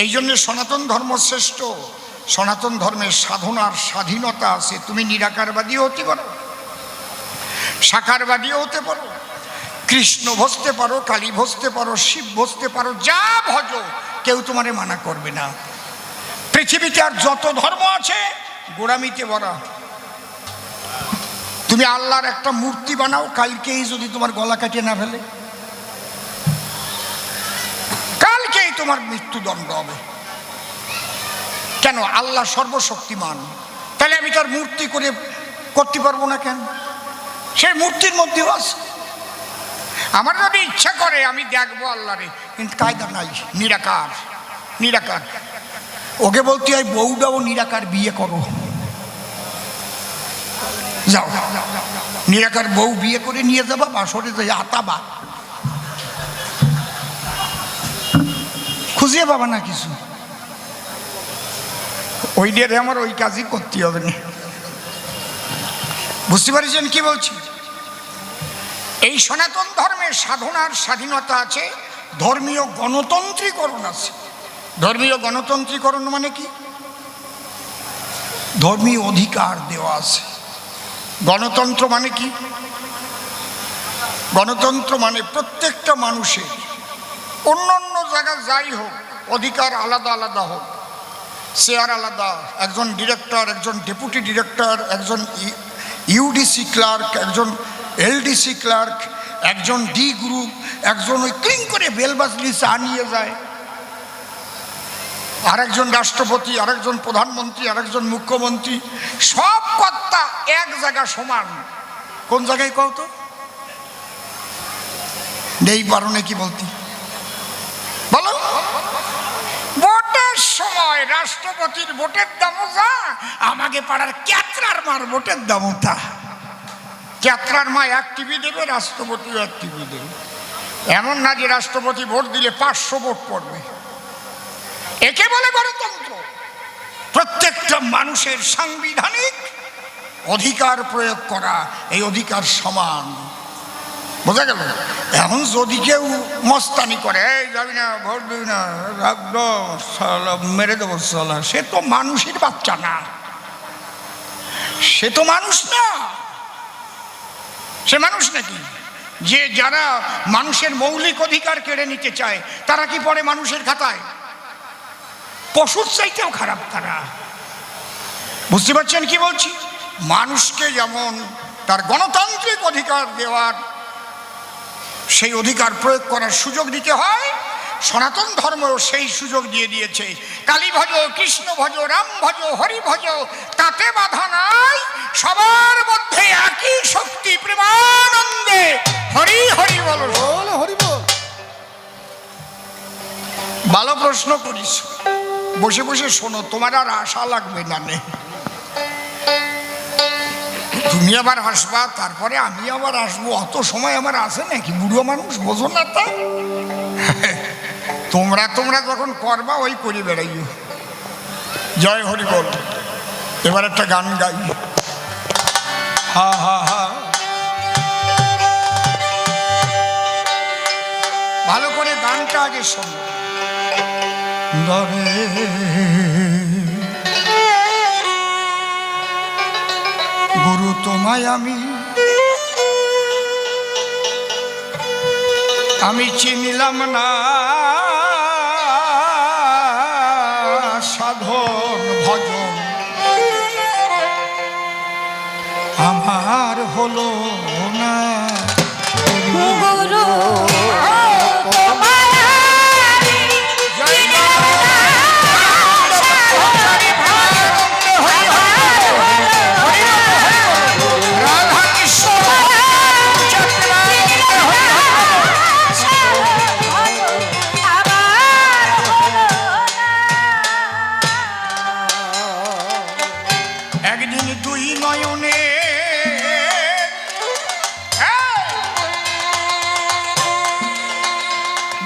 এই জন্য সনাতন ধর্ম শ্রেষ্ঠ। সনাতন ধর্মের সাধনার স্বাধীনতা আছে। তুমি নিরাকারবাদীও হতে পারো, সাকারবাদীও হতে পারো, কৃষ্ণ ভজতে পারো, কালী ভজতে পারো, শিব ভজতে পারো, যা ভজো, কেউ তোমারে মানা করবে না। পৃথিবীতে আর যত ধর্ম আছে গোড়ামিতে ভরা। তুমি আল্লাহর একটা মূর্তি বানাও, কালকেই যদি তোমার গলা কাটিয়ে না ফেলে, কালকেই তোমার মৃত্যুদণ্ড হবে। কেন? আল্লাহ সর্বশক্তিমান। তাহলে আমি তার মূর্তি করে করতে পারবো না কেন? সেই মূর্তির মধ্যেও আছে। আমার যদি ইচ্ছা করে আমি দেখবো আল্লাহরে, কিন্তু কায়দা নাই, নিরাকার। নিরাকার ওকে বলতে হয় বউটাও নিরাকার, বিয়ে করো, যাও নিরাকার বউ বিয়ে করে নিয়ে যাবা, বাসরে যাই আতাবা, খুঁজিয়ে পাবা না কিছু। ওই দিয়ে আমার ওই কাজই করতে হবে না। বুঝতে পারছেন কি বলছি? এই সনাতন ধর্মের সাধনার স্বাধীনতা আছে, ধর্মীয় গণতন্ত্রীকরণ আছে। ধর্মীয় গণতন্ত্রীকরণ মানে কি? ধর্মীয় অধিকার দেওয়া আছে। গণতন্ত্র মানে কি? গণতন্ত্র মানে প্রত্যেকটা মানুষের অন্য অন্য জায়গায় যাই হোক অধিকার আলাদা আলাদা হোক, শেয়ার আলাদা, একজন ডিরেক্টর, একজন ডেপুটি ডিরেক্টর, একজন ইউডিসি ক্লার্ক, একজন এলডিসি ক্লার্ক, একজন ডি গ্রুপ, একজন ওই ক্লিং করে বেল বাজলি চা নিয়ে যায়, আরেকজন রাষ্ট্রপতি, আরেকজন প্রধানমন্ত্রী, আরেকজন মুখ্যমন্ত্রী, সব কর্তা এক জায়গা সমান। কোন জায়গায় কও তো? নেই পারো নাকি বলতে? বলো। ভোটের সময় রাষ্ট্রপতির ভোটের দামও যা, আমাকে পাড়ার ক্যাতরার মার ভোটের দামও তা। ক্যাতরার মা এক টিভি দেবে, রাষ্ট্রপতিও এক টিভি দেবে। এমন না যে রাষ্ট্রপতি ভোট দিলে 500 ভোট পড়বে। একে বলে গণতন্ত্র। প্রত্যেকটা মানুষের সাংবিধানিক অধিকার প্রয়োগ করা, এই অধিকার সমান। বোঝা গেল? এখন যদি কেউ মস্তানি করে, এই যাবি না, ভোট দিবি না, মেরে দেবো সালা, সে তো মানুষের বাচ্চা না, সে তো মানুষ না। সে মানুষ নাকি? যে যারা মানুষের মৌলিক অধিকার কেড়ে নিতে চায় তারা কি পড়ে মানুষের খাতায়? পশুর চাইতেও খারাপ তারা। বুঝতে পারছেন কি বলছি? মানুষকে যেমন তার গণতান্ত্রিক অধিকার দেওয়ার, সেই অধিকার প্রয়োগ করার সুযোগ দিতে হয়, সনাতন ধর্মও সেই সুযোগ দিয়ে দিয়েছে। কালী ভজ, কৃষ্ণ ভজ, রাম ভজ, হরি ভজ, তাতে বাধা নাই, সবার মধ্যে একই শক্তি, প্রেমানন্দে হরি হরি বলো, হরি বল। ভালো প্রশ্ন করিস, বসে বসে শোনো, তোমার আর আশা লাগবে না। তুমি আবার আসবা, তারপরে আমি আবার আসবো, অত সময় আমার আছে নাকি? বুড়ো মানুষ, বোঝো না তা? তোমরা যখন করবা ওই করি বেড়াইও। জয় হরি বল। এবার একটা গান গাই। হা হা হা, ভালো করে গানটা আগে শোনো। গুরু তোমায় আমি চিনিলাম না, সাধন ভজন আমার হলো না। গুরু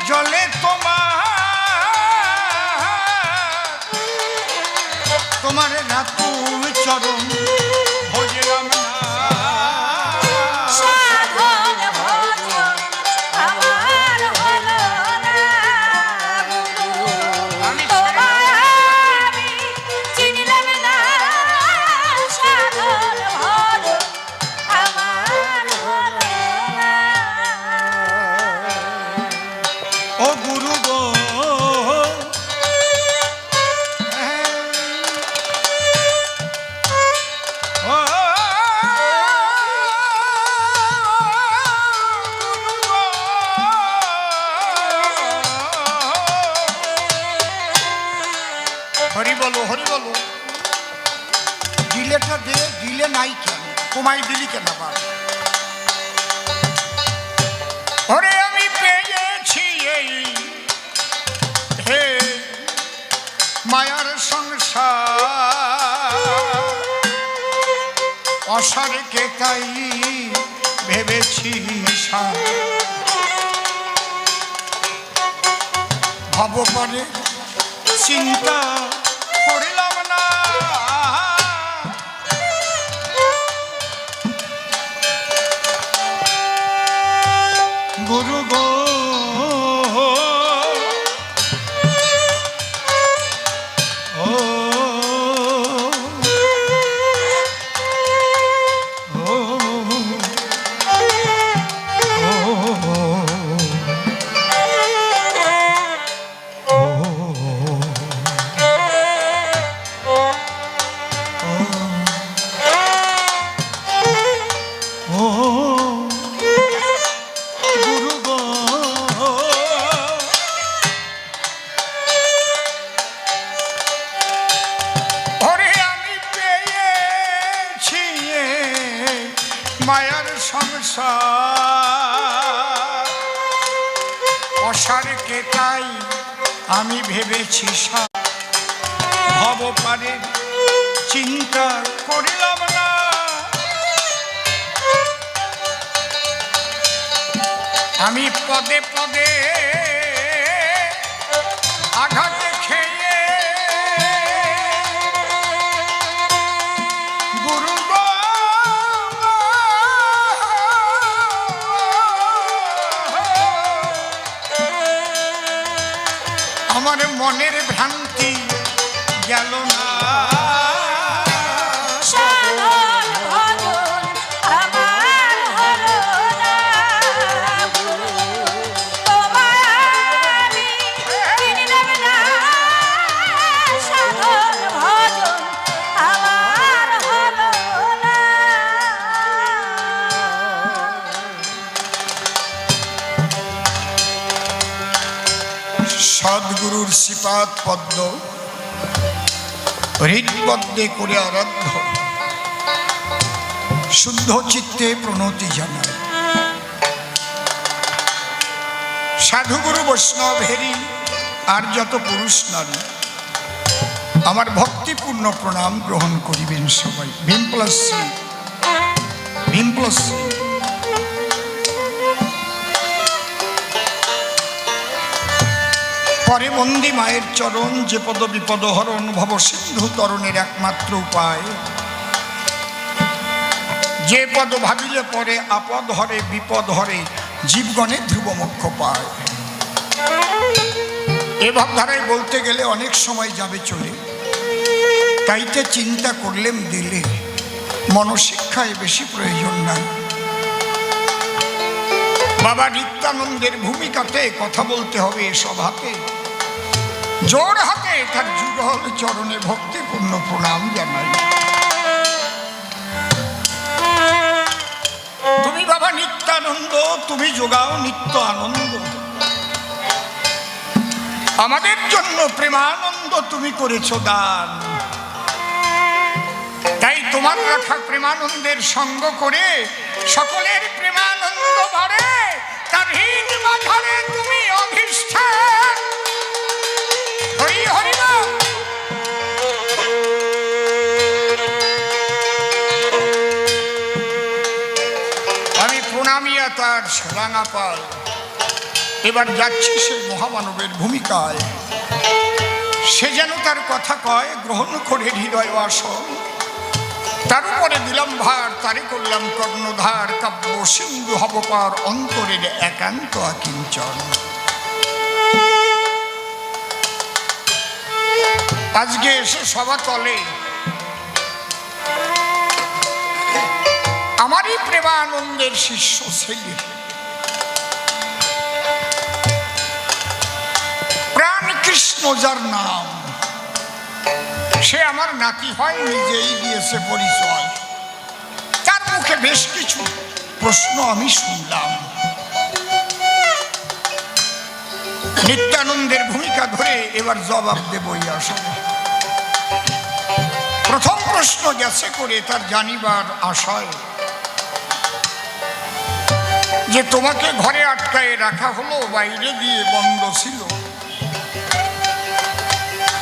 জলে তোমার রাতুল চরণ ভজলাম না। আমি হরি বলো, হরি বলো। দিলেটা দে, দিলে নাই কেন, তোমায় দিলি কেন আবার? ওরে আমি পেয়েছি এই হে মায়ার সংসার, অসারকে তাই ভেবেছি সার। ভাব পরে চিন্তা করিলাম না, গুরু গো মায়ার সংসার, অসারকে তাই আমি ভেবেছি সার। ভব পারে চিন্তা করিলাম না, আমি পদে পদে আঘাত খেয়ে গুরু আমার মনের ভ্রান্তি গেল না। সদ্গুরুর শ্রীপাদ পদ্ম হৃদপদ্মে করে আরাধ্য, শুদ্ধ চিত্তে প্রণতি জানায়। সাধুগুরু বৈষ্ণব হেরি আর যত পুরুষ নারী আমার ভক্তিপূর্ণ প্রণাম গ্রহণ করিবেন সবাই। Bhim plus Shri, Bhim plus Shri. পরে বন্দি মায়ের চরণ, যে পদ বিপদ হরণ, ভব সিন্ধু তরণের একমাত্র উপায়। যে পদ ভাবিলে পরে আপদ হরে, বিপদ হরে, জীবগণে ধ্রুব মোক্ষ পায়। এ ভাবধারায় বলতে গেলে অনেক সময় যাবে চলে, তাইতে চিন্তা করলেম দিলে মনশিক্ষায় বেশি প্রয়োজন নাই। বাবা নিত্যানন্দের ভূমিকাতে কথা বলতে হবে এ সভাতে। জোর হাতে তার যুগল চরণে ভক্তিপূর্ণ প্রণাম জানাই। তুমি বাবা নিত্যানন্দ, তুমি যোগাও নিত্য আনন্দ। আমাদের জন্য প্রেমানন্দ তুমি করেছ দান, তাই তোমার রাখা প্রেমানন্দের সঙ্গ করে সকলের প্রেমানন্দ ভরে তার হৃদ মাঝারে তুমি অধিষ্ঠান। হরি হরি বল। আমি প্রণামিয়া তার রাঙা পাল। এবার যাচ্ছি সেই মহামানবের ভূমিকায়। সে যেন তার কথা কয়, গ্রহণ করে হৃদয় আসন। তার উপরে দিলাম ভার, তারে করলাম কর্ণধার। কাব্য সিন্ধু হব পার, অন্তরের একান্ত আকিঞ্চন। আজকে এসে সভা তলে আমারই প্রেমানন্দের শিষ্য ছেলে, প্রাণ কৃষ্ণ যার নাম, সে আমার নাতি হয়, নিজেই দিয়েছে পরিচয়। তার মুখে বেশ কিছু প্রশ্ন আমি শুনলাম। নিত্যানন্দের ভূমিকা ধরে এবার জবাব দেবই আসলে। প্রথম প্রশ্ন গেছে করে তার জানিবার আশায় যে তোমাকে ঘরে আটকায় রাখা হলো, বাইরে দিয়ে বন্ধ ছিল,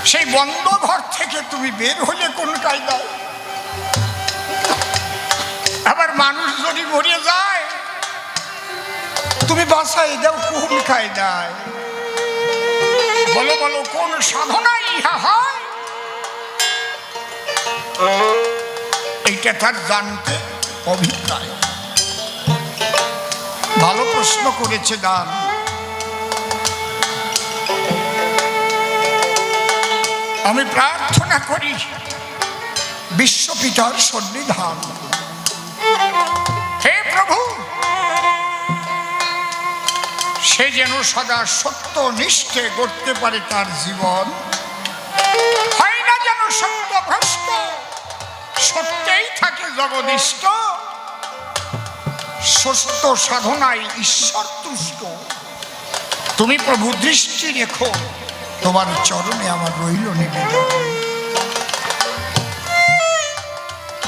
সেই বন্ধ ঘর থেকে তুমি বের হলে কোন কায়দায়? আবার মানুষ যদি মরে যায় তুমি বাঁচাই দাও কোন কায়দায়? বলো বলো, কোন সাধনায় ইহা হয়? এইটা তার জানতে অভিপ্রায়। ভালো প্রশ্ন করেছে দান। আমি প্রার্থনা করি বিশ্বপিতার সন্নিধান, হে প্রভু, সে যেন সদা সত্যনিষ্ঠে গড়তে পারে তার জীবন, হয় না যেন সত্যভ্রষ্ট, সত্যেই থাকে জগদিষ্ট, সত্য সাধনায় ঈশ্বর তুষ্ট। তুমি প্রভু দৃষ্টি রেখো, তোমার চরণে আমার রইল নিবেদন।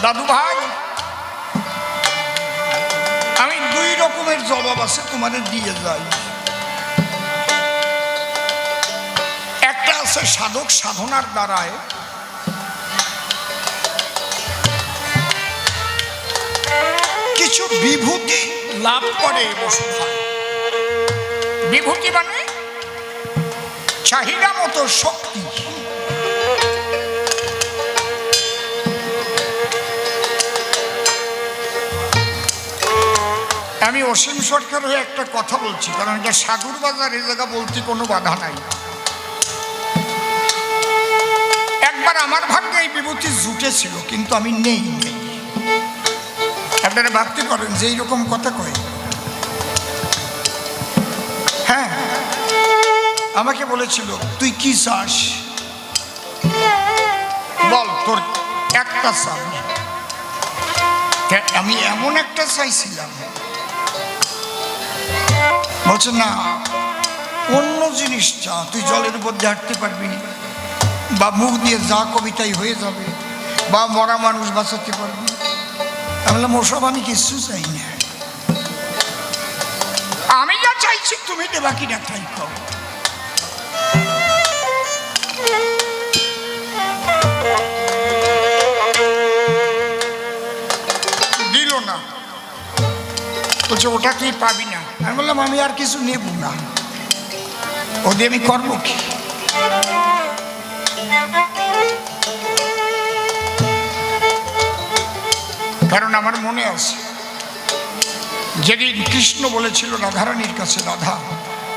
দাদু ভাই, আমি দুই রকমের জবাব আছে তোমাদের দিয়ে যাই। একটা আছে সাধক সাধনার দ্বারায় কিছু বিভূতি লাভ করে বসুধায়। বিভূতি মানে চাহিদা মতো শক্তি। আমি অসীম সরকার হয়ে একটা কথা বলছি, কারণ এটা সাগর বাজার, এই জায়গা বলতে কোনো বাধা নাই। একবার আমার ভাগ্যে এই বিভূতি জুটেছিল, কিন্তু আমি নেই। আপনারা ভাবতে পারেন যে এইরকম কথা কয়। হ্যাঁ, আমাকে বলেছিল তুই কি চাস বল, তোর একটা চাস। আমি এমন একটা চাইছিলাম, বলছে না অন্য জিনিস চা, তুই জলের মধ্যে হাঁটতে পারবি, বা মুখ দিয়ে যা কবিতাই হয়ে যাবে, বা মরা মানুষ বাঁচাতে পারবি। আমি বললাম ওসব আমি কিছু চাই না, আমি যা চাইছি তুমি দেবা কিনা তাই কও। দিল না, বলছে ওটা তুই পাবি না। আমি বললাম আমি আর কিছু নেব না, ও দিয়ে আমি করবো কি? কারণ আমার মনে আছে যেদিন কৃষ্ণ বলেছিল রাধারানীর কাছে, রাধা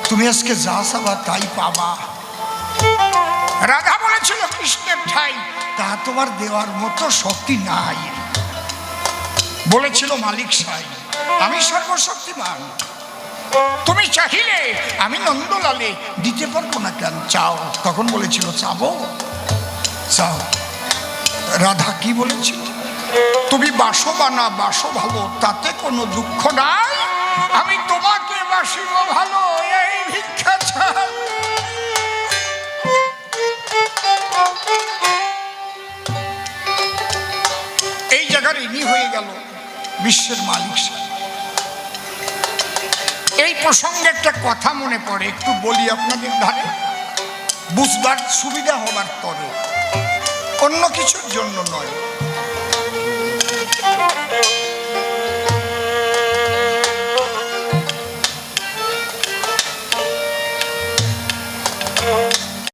তুমি আজকে যা চাবা তাই পাবা। রাধা বলেছিল কৃষ্ণের ঠাই তা তোমার দেওয়ার মতো শক্তি নাই। বলেছিল মালিক সাই, আমি সর্বশক্তিমান, তুমি চাহিলে আমি নন্দলালে দিতে পারবো না, কেন চাও? তখন বলেছিল চাবো, চাও। রাধা কি বলেছিল? তুমি বাসো বা না বাসো ভালো, তাতে কোনো দুঃখ নাই, আমি তোমাকে বাসিব ভালো, এই ভিক্ষা চাই। এই জায়গার ইনি হয়ে গেল বিশ্বের মালিক। এই প্রসঙ্গে একটা কথা মনে পড়ে, একটু বলি আপনাদের ধারে, বুঝবার সুবিধা হবার তরে, অন্য কিছুর জন্য নয়।